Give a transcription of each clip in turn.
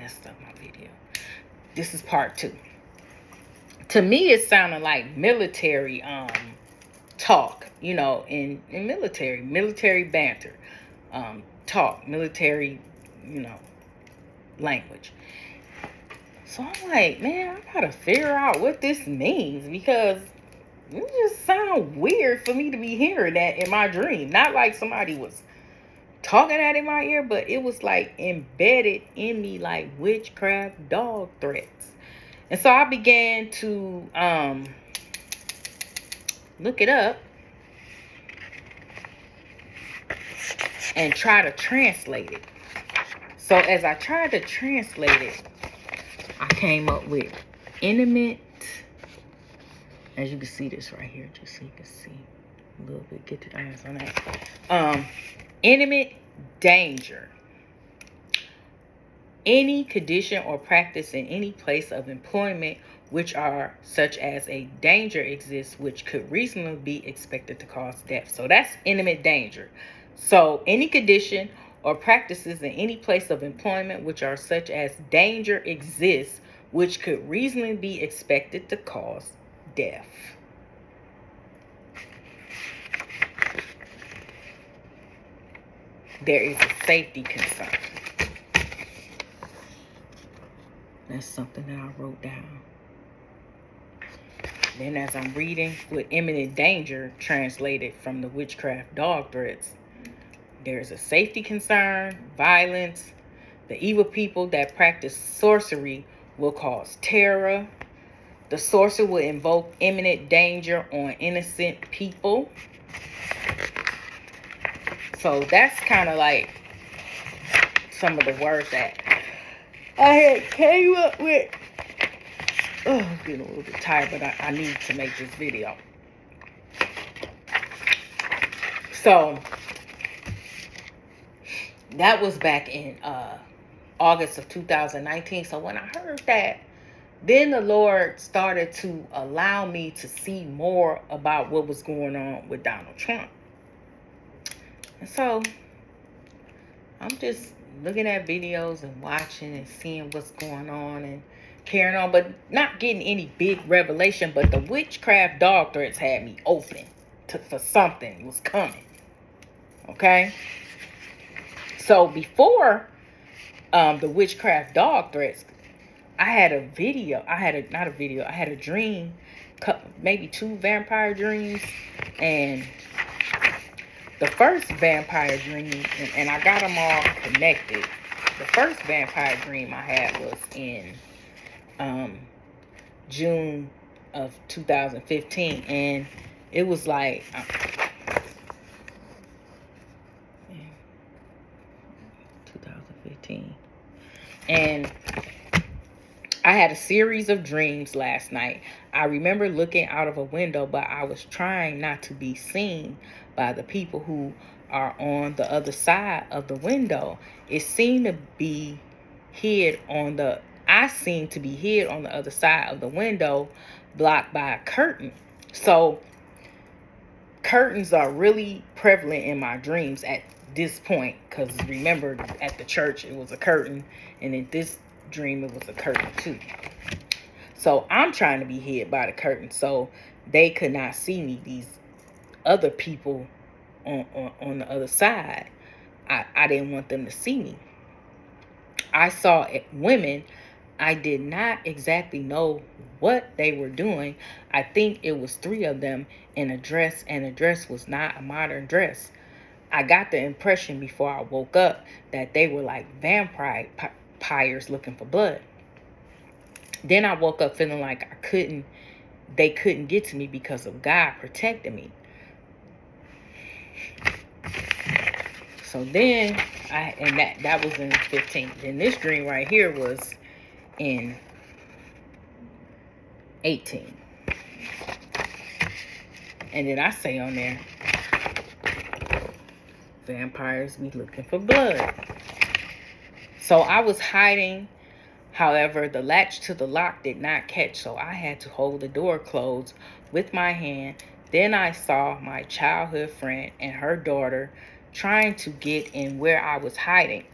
messed up my video. This is part 2. To me, it sounded like military talk, you know, in military banter, talk, military, you know, language. So I'm like, man, I gotta figure out what this means, because it just sounds weird for me to be hearing that in my dream. Not like somebody was talking that in my ear, but it was like embedded in me, like witchcraft dog threats. And so I began to look it up and try to translate it. So as I tried to translate it, I came up with intimate, as you can see this right here, just so you can see a little bit, get your eyes on that. Intimate danger. Any condition or practice in any place of employment which are such as a danger exists which could reasonably be expected to cause death. So that's intimate danger. So any condition or practices in any place of employment which are such as danger exists which could reasonably be expected to cause death. There is a safety concern. That's something that I wrote down. Then as I'm reading with imminent danger translated from the witchcraft dog threats, there's a safety concern, violence. The evil people that practice sorcery will cause terror. The sorcerer will invoke imminent danger on innocent people. So that's kind of like some of the words that I had came up with. Oh, I'm getting a little bit tired, but I need to make this video. So that was back in August of 2019. So when I heard that, then the Lord started to allow me to see more about what was going on with Donald Trump. And so I'm just looking at videos and watching and seeing what's going on and carrying on, but not getting any big revelation. But the witchcraft dog threats had me open for something was coming. Okay? So before the witchcraft dog threats, I had a dream, maybe 2 vampire dreams. And the first vampire dream, and I got them all connected. The first vampire dream I had was in June of 2015. And it was like 2015. And I had a series of dreams last night. I remember looking out of a window, but I was trying not to be seen by the people who are on the other side of the window. I seemed to be hid on the other side of the window, blocked by a curtain. So curtains are really prevalent in my dreams at this point, because remember, at the church it was a curtain, and in this dream it was a curtain too. So I'm trying to be hid by the curtain so they could not see me, these other people on the other side. I didn't want them to see me. I saw women. I did not exactly know what they were doing. I think it was 3 of them in a dress, and the dress was not a modern dress. I got the impression before I woke up that they were like vampires looking for blood. Then I woke up feeling like they couldn't get to me because of God protecting me. So then that was in 15. Then this dream right here was in 18. And then I say on there, vampires be looking for blood. So I was hiding. However, the latch to the lock did not catch, so I had to hold the door closed with my hand. Then I saw my childhood friend and her daughter trying to get in where I was hiding.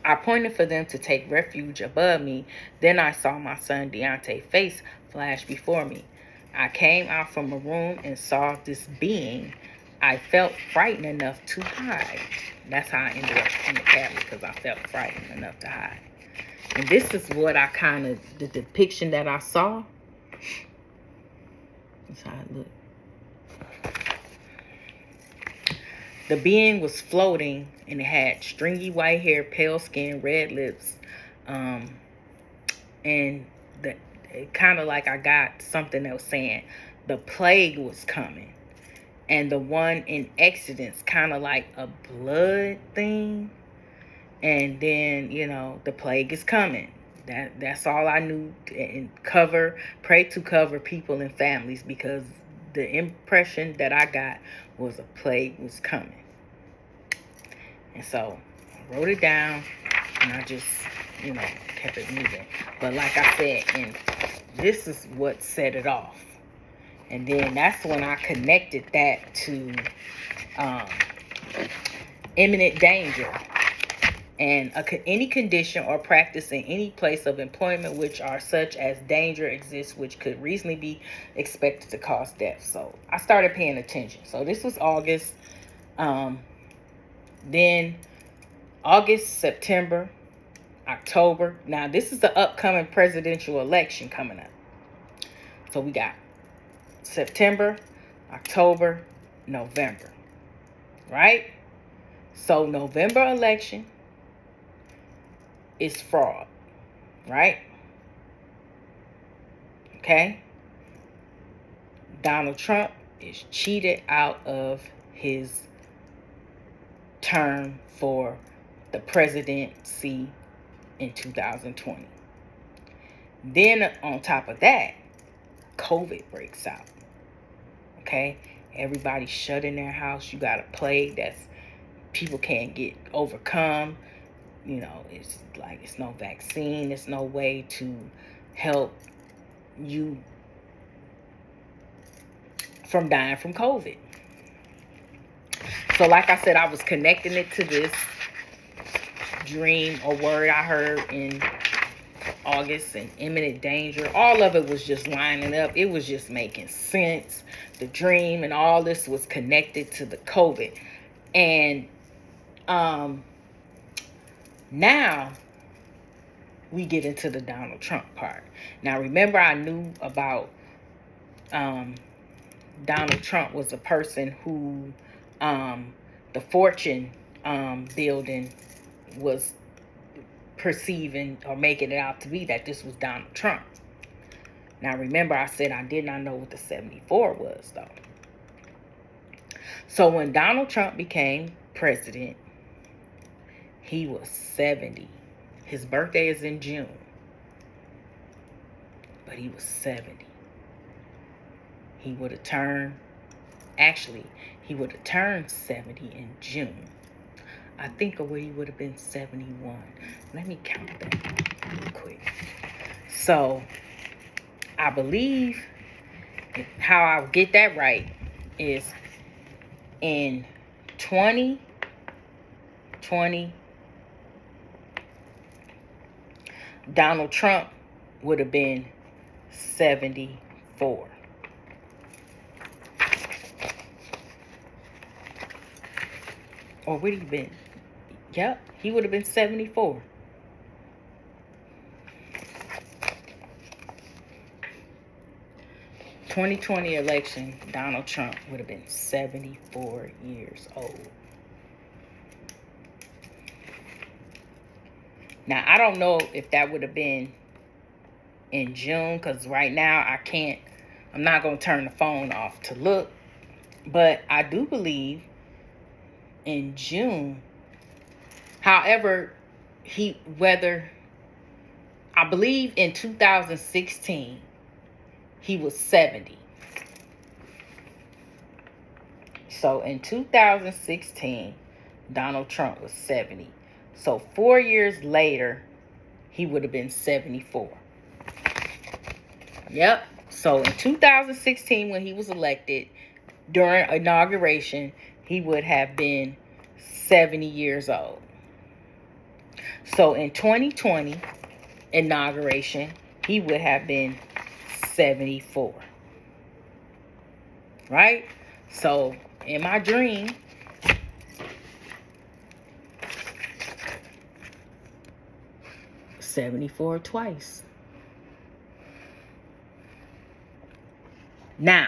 I pointed for them to take refuge above me. Then I saw my son Deontay's face flash before me. I came out from a room and saw this being. I felt frightened enough to hide. That's how I ended up in the cabinet, because I felt frightened enough to hide. And this is what I kind of, the depiction that I saw. That's how it looked. The being was floating, and it had stringy white hair, pale skin, red lips, and it kind of like I got something that was saying the plague was coming, and the one in Exodus kind of like a blood thing, and then the plague is coming. That's all I knew. And pray to cover people and families, because the impression that I got was a plague was coming. And so I wrote it down, and I just, kept it moving. But like I said, and this is what set it off. And then that's when I connected that to imminent danger. And any condition or practice in any place of employment which are such as danger exists, which could reasonably be expected to cause death. So I started paying attention. So this was August. Then August, September, October. Now this is the upcoming presidential election coming up. So we got September, October, November. Right? So November election is fraud, right? Okay? Donald Trump is cheated out of his term for the presidency in 2020. Then on top of that, COVID breaks out. Okay? Everybody's shut in their house. You got a plague that's people can't get overcome. It's like it's no vaccine. It's no way to help you from dying from COVID. So like I said, I was connecting it to this dream or word I heard in August and imminent danger. All of it was just lining up. It was just making sense. The dream and all this was connected to the COVID. And now we get into the Donald Trump part. Now remember, I knew about Donald Trump was a person who the Fortune building was perceiving or making it out to be that this was Donald Trump. Now remember, I said I did not know what the 74 was, though. So when Donald Trump became president, he was 70. His birthday is in June, but he was 70. He would have turned 70 in June. I think of where he would have been 71. Let me count that real quick. So I believe how I'll get that right is in 2020, Donald Trump would have been 74. Or would he have been? Yep, he would have been 74. (2020) election, Donald Trump would have been 74 years old. Now, I don't know if that would have been in June, because right now I'm not going to turn the phone off to look. But I do believe in June. However, I believe in 2016, he was 70. So in 2016, Donald Trump was 70. So 4 years later, he would have been 74. Yep. So in 2016, when he was elected, during inauguration, he would have been 70 years old. So in 2020 inauguration, he would have been 74. Right? So in my dream, '74 twice. Now,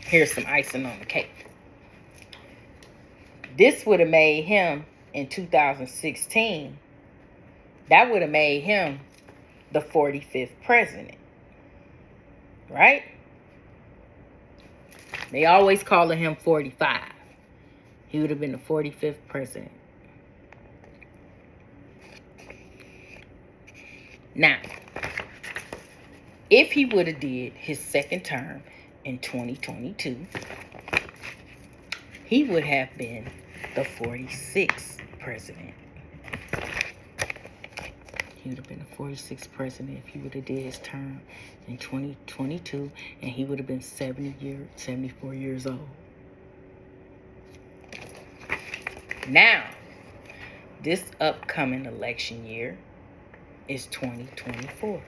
here's some icing on the cake. This would have made him in 2016. That would have made him the 45th president. Right? They always calling him 45. He would have been the 45th president. Now, if he would have did his second term in 2022, he would have been the 46th president. He would have been the 46th president if he would have did his term in 2022, and he would have been 74 years old. Now, this upcoming election year is 2024.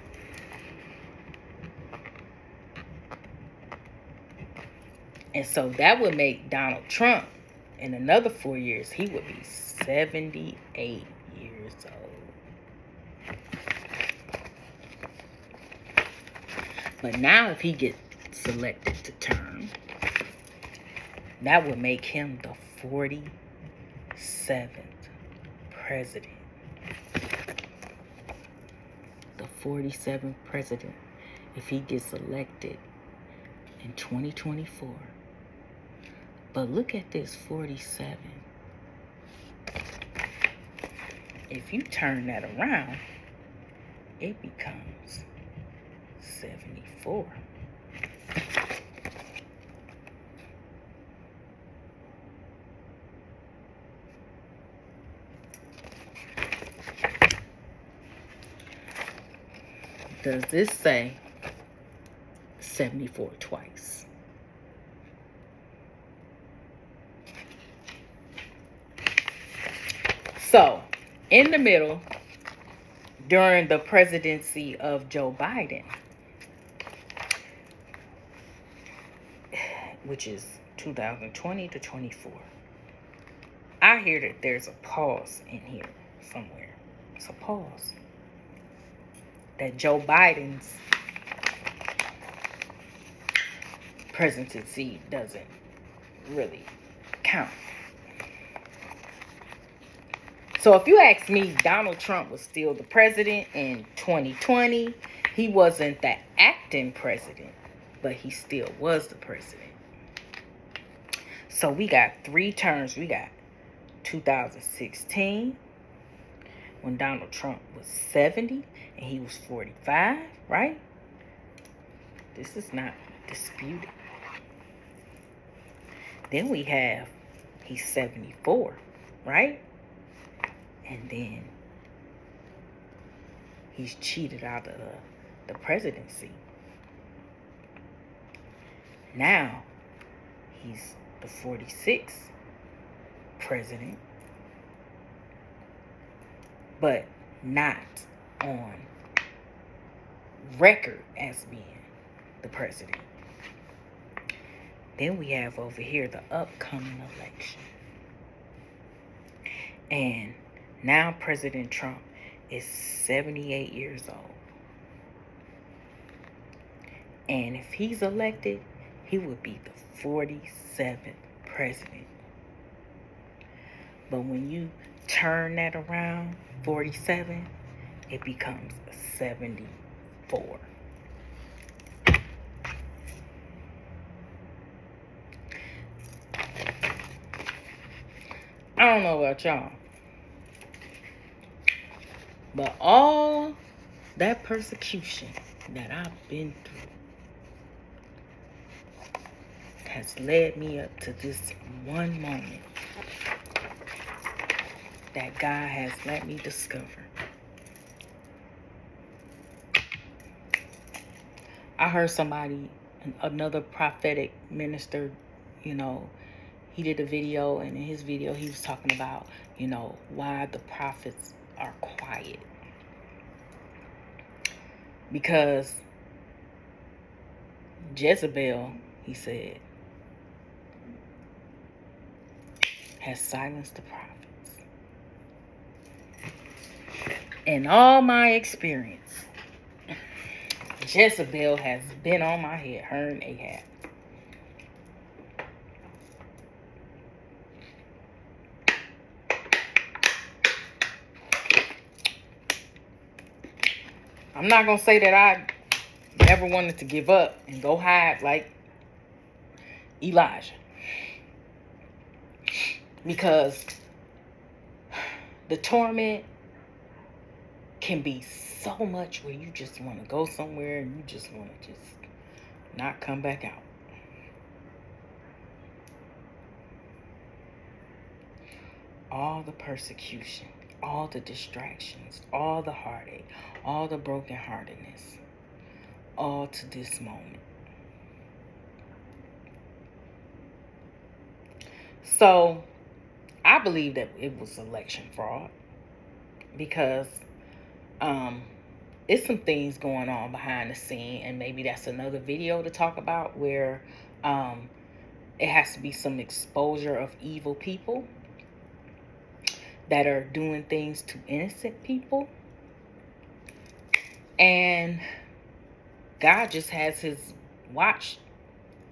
And so that would make Donald Trump, in another 4 years, he would be 78 years old. But now if he gets selected to term, that would make him the 47th president. The 47th president if he gets elected in 2024. But look at this 47. If you turn that around, it becomes 74. Does this say 74 twice? So, in the middle, during the presidency of Joe Biden, which is 2020 to 24, I hear that there's a pause in here somewhere. It's a pause. That Joe Biden's presidency doesn't really count. So if you ask me, Donald Trump was still the president in 2020. He wasn't the acting president, but he still was the president. So we got 3 terms. We got 2016, when Donald Trump was 70 and he was 45, right? This is not disputed. Then we have, he's 74, right? And then he's cheated out of the presidency. Now he's the 46th president, but not on record as being the president. Then we have over here the upcoming election. And now President Trump is 78 years old. And if he's elected, he would be the 47th president. But when you turn that around, 47, it becomes 74. I don't know about y'all, but all that persecution that I've been through has led me up to this one moment that God has let me discover. I heard somebody, another prophetic minister, he did a video, and in his video he was talking about, why the prophets are quiet. Because Jezebel, he said, has silenced the prophets. In all my experience, Jezebel has been on my head, her and Ahab. I'm not going to say that I never wanted to give up and go hide like Elijah. Because the torment can be so much where you just want to go somewhere and you just want to just not come back out. All the persecution, all the distractions, all the heartache, all the brokenheartedness, all to this moment. So I believe that it was election fraud because it's some things going on behind the scene, and maybe that's another video to talk about, where it has to be some exposure of evil people that are doing things to innocent people. And God just has his watch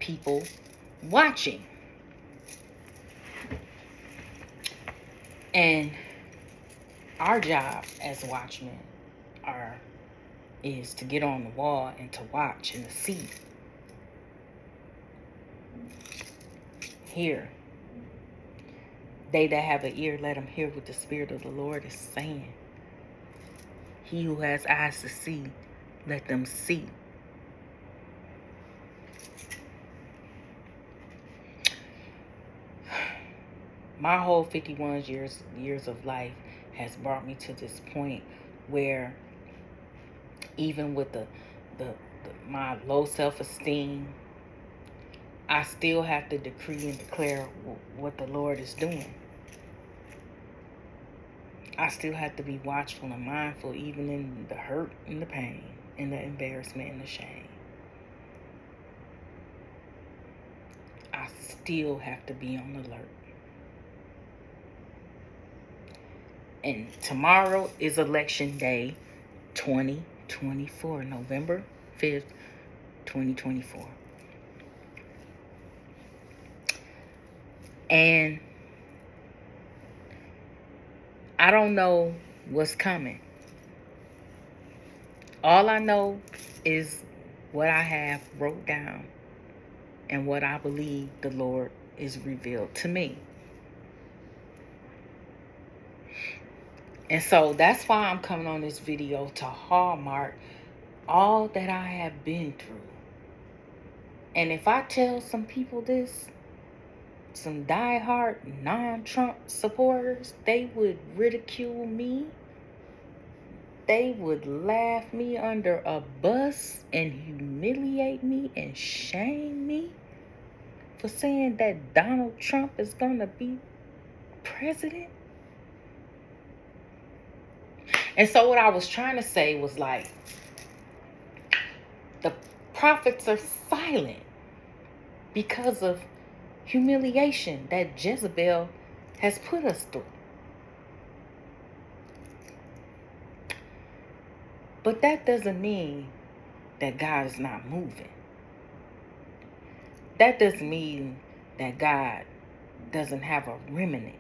people watching. And our job as watchmen is to get on the wall and to watch and to see, hear. They that have an ear, let them hear what the Spirit of the Lord is saying. He who has eyes to see, let them see. My whole 51 years of life has brought me to this point where even with my low self-esteem, I still have to decree and declare what the Lord is doing. I still have to be watchful and mindful, even in the hurt and the pain and the embarrassment and the shame. I still have to be on alert. And tomorrow is election day 2024, November 5th, 2024. And I don't know what's coming. All I know is what I have wrote down and what I believe the Lord is revealed to me. And so that's why I'm coming on this video to hallmark all that I have been through. And if I tell some people this, some diehard non-Trump supporters, they would ridicule me. They would laugh me under a bus and humiliate me and shame me for saying that Donald Trump is going to be president. And so what I was trying to say was like, the prophets are silent because of humiliation that Jezebel has put us through. But that doesn't mean that God is not moving. That doesn't mean that God doesn't have a remnant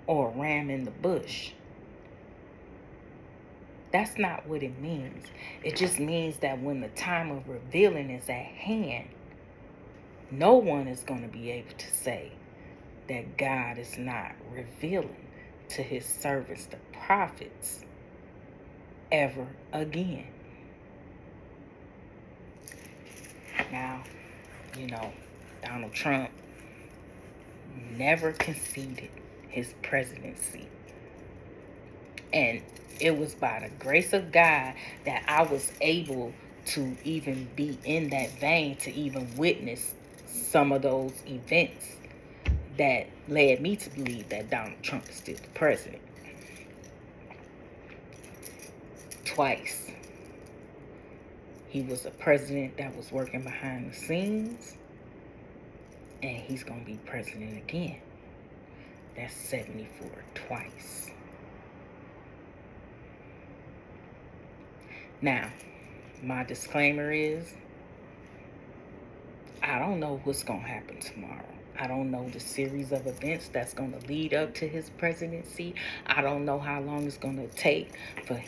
or a ram in the bush. That's not what it means. It just means that when the time of revealing is at hand, no one is going to be able to say that God is not revealing to his servants, the prophets, ever again. Now, Donald Trump never conceded his presidency. And it was by the grace of God that I was able to even be in that vein, to even witness some of those events that led me to believe that Donald Trump is still the president. Twice. He was a president that was working behind the scenes, and he's going to be president again. That's 74 twice. Now, my disclaimer is, I don't know what's going to happen tomorrow. I don't know the series of events that's going to lead up to his presidency. I don't know how long it's going to take for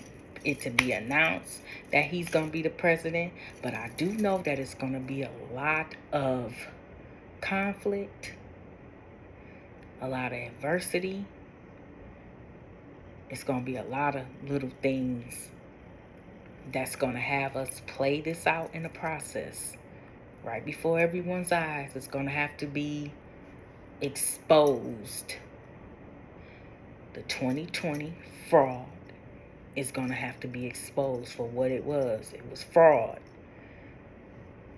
it to be announced that he's going to be the president. But I do know that it's going to be a lot of conflict, a lot of adversity. It's going to be a lot of little things that's going to have us play this out in the process. Right before everyone's eyes, it's going to have to be exposed. The 2020 fraud is going to have to be exposed for what it was. It was fraud.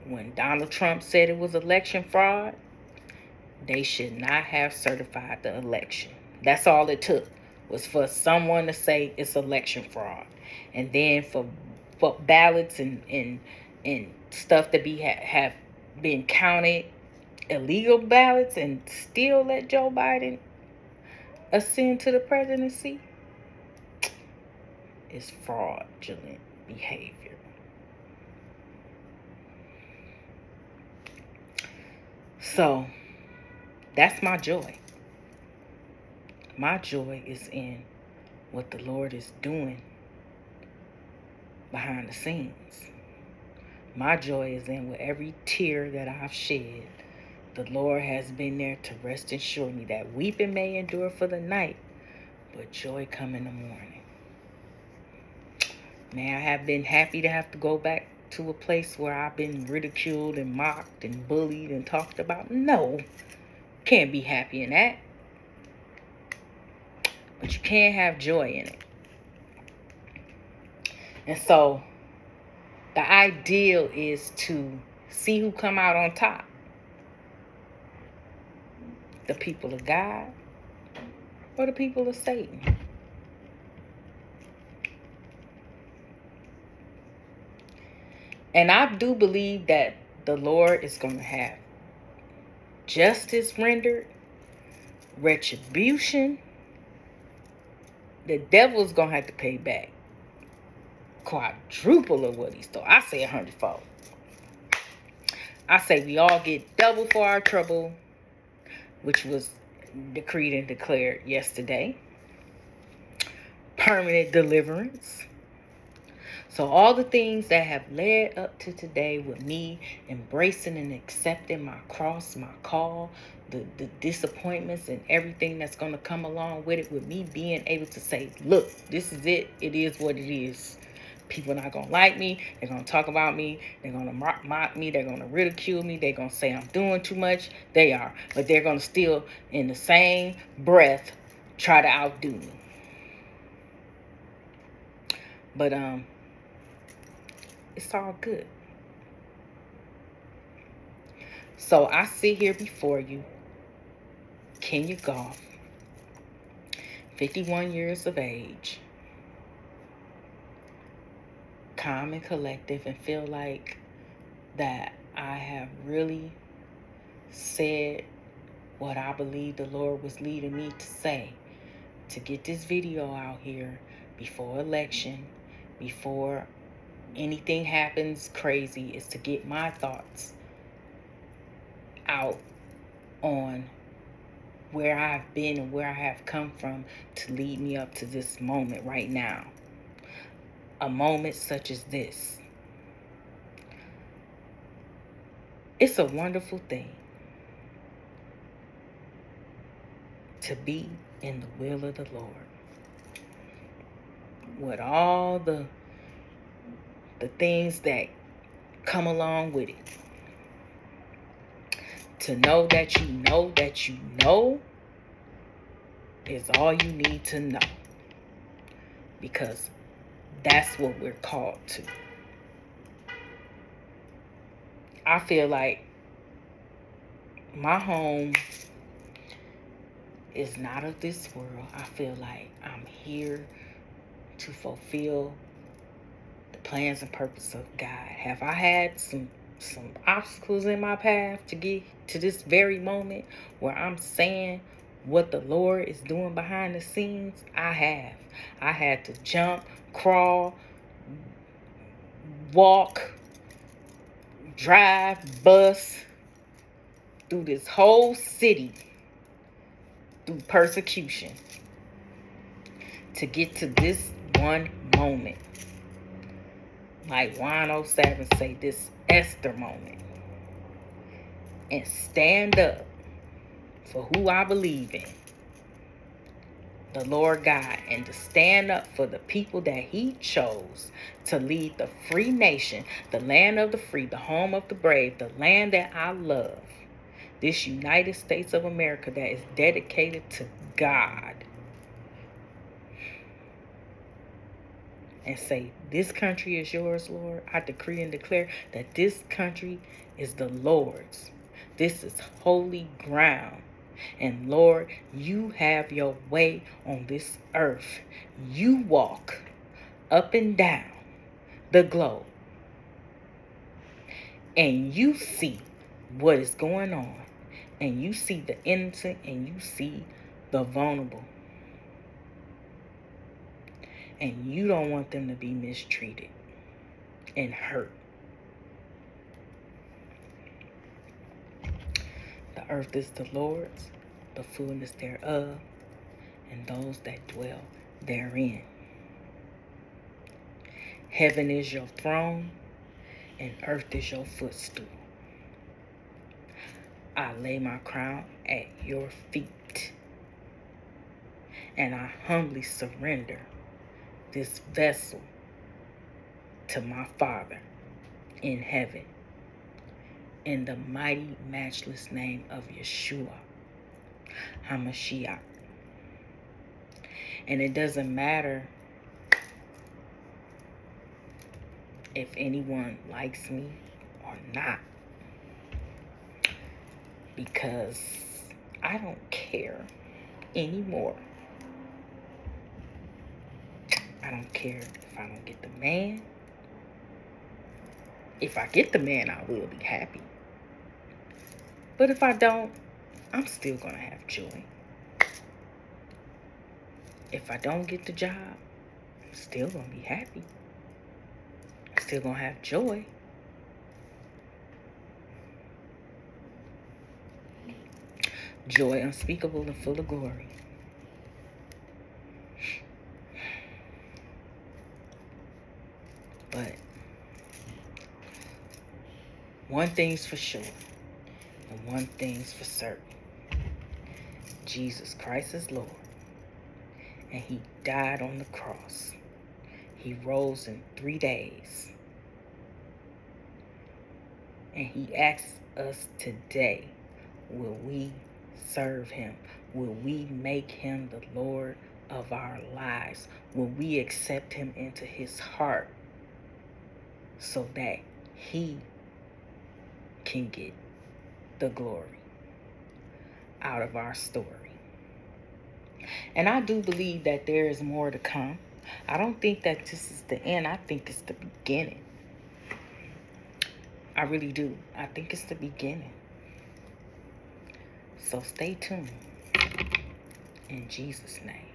When Donald Trump said it was election fraud, they should not have certified the election. That's all it took, was for someone to say it's election fraud. And then for ballots and stuff to be have been counted illegal ballots and still let Joe Biden ascend to the presidency is fraudulent behavior. So that's my joy. My joy is in what the Lord is doing behind the scenes. My joy is in with every tear that I've shed. The Lord has been there to rest and assure me that weeping may endure for the night, but joy come in the morning. Man, I have been happy to have to go back to a place where I've been ridiculed and mocked and bullied and talked about. No, can't be happy in that. But you can have joy in it. And so the ideal is to see who come out on top. The people of God or the people of Satan. And I do believe that the Lord is going to have justice rendered, retribution. The devil's going to have to pay back quadruple of what he stole. I say 100-fold. I say we all get double for our trouble, which was decreed and declared yesterday. Permanent deliverance. So all the things that have led up to today with me embracing and accepting my cross, my call, the disappointments and everything that's going to come along with it, with me being able to say, look, this is it. It is what it is. People are not going to like me. They're going to talk about me. They're going to mock me. They're going to ridicule me. They're going to say I'm doing too much. They are. But they're going to still, in the same breath, try to outdo me. But, it's all good. So I sit here before you, Kenya Goff, 51 years of age, calm and collective, and feel like that I have really said what I believe the Lord was leading me to say, to get this video out here before election, before anything happens crazy, is to get my thoughts out on where I've been and where I have come from to lead me up to this moment right now. A moment such as this. It's a wonderful thing to be in the will of the Lord. With all the things that come along with it. To know that you know that you know is all you need to know. Because that's what we're called to. I feel like my home is not of this world. I feel like I'm here to fulfill the plans and purpose of God. Have I had some obstacles in my path to get to this very moment where I'm saying what the Lord is doing behind the scenes? I have. I had to jump, crawl, walk, drive, bus through this whole city through persecution to get to this one moment. Like 107 say, this Esther moment. And stand up for who I believe in, the Lord God, and to stand up for the people that he chose to lead the free nation, the land of the free, the home of the brave, the land that I love, this United States of America that is dedicated to God, and say, this country is yours, Lord. I decree and declare that this country is the Lord's. This is holy ground. And Lord, you have your way on this earth. You walk up and down the globe, and you see what is going on, and you see the innocent, and you see the vulnerable, and you don't want them to be mistreated and hurt. The earth is the Lord's, the fullness thereof, and those that dwell therein. Heaven is your throne, and earth is your footstool. I lay my crown at your feet, and I humbly surrender this vessel to my Father in heaven, in the mighty, matchless name of Yeshua HaMashiach. And it doesn't matter if anyone likes me or not, because I don't care anymore. I don't care if I don't get the man. If I get the man, I will be happy. But if I don't, I'm still going to have joy. If I don't get the job, I'm still going to be happy. I'm still going to have joy. Joy unspeakable and full of glory. But one thing's for sure, and one thing's for certain. Jesus Christ is Lord, and he died on the cross. He rose in 3 days. And he asks us today, will we serve him? Will we make him the Lord of our lives? Will we accept him into his heart so that he can get the glory out of our story? And I do believe that there is more to come. I don't think that this is the end. I think it's the beginning. I really do. I think it's the beginning. So stay tuned. In Jesus' name.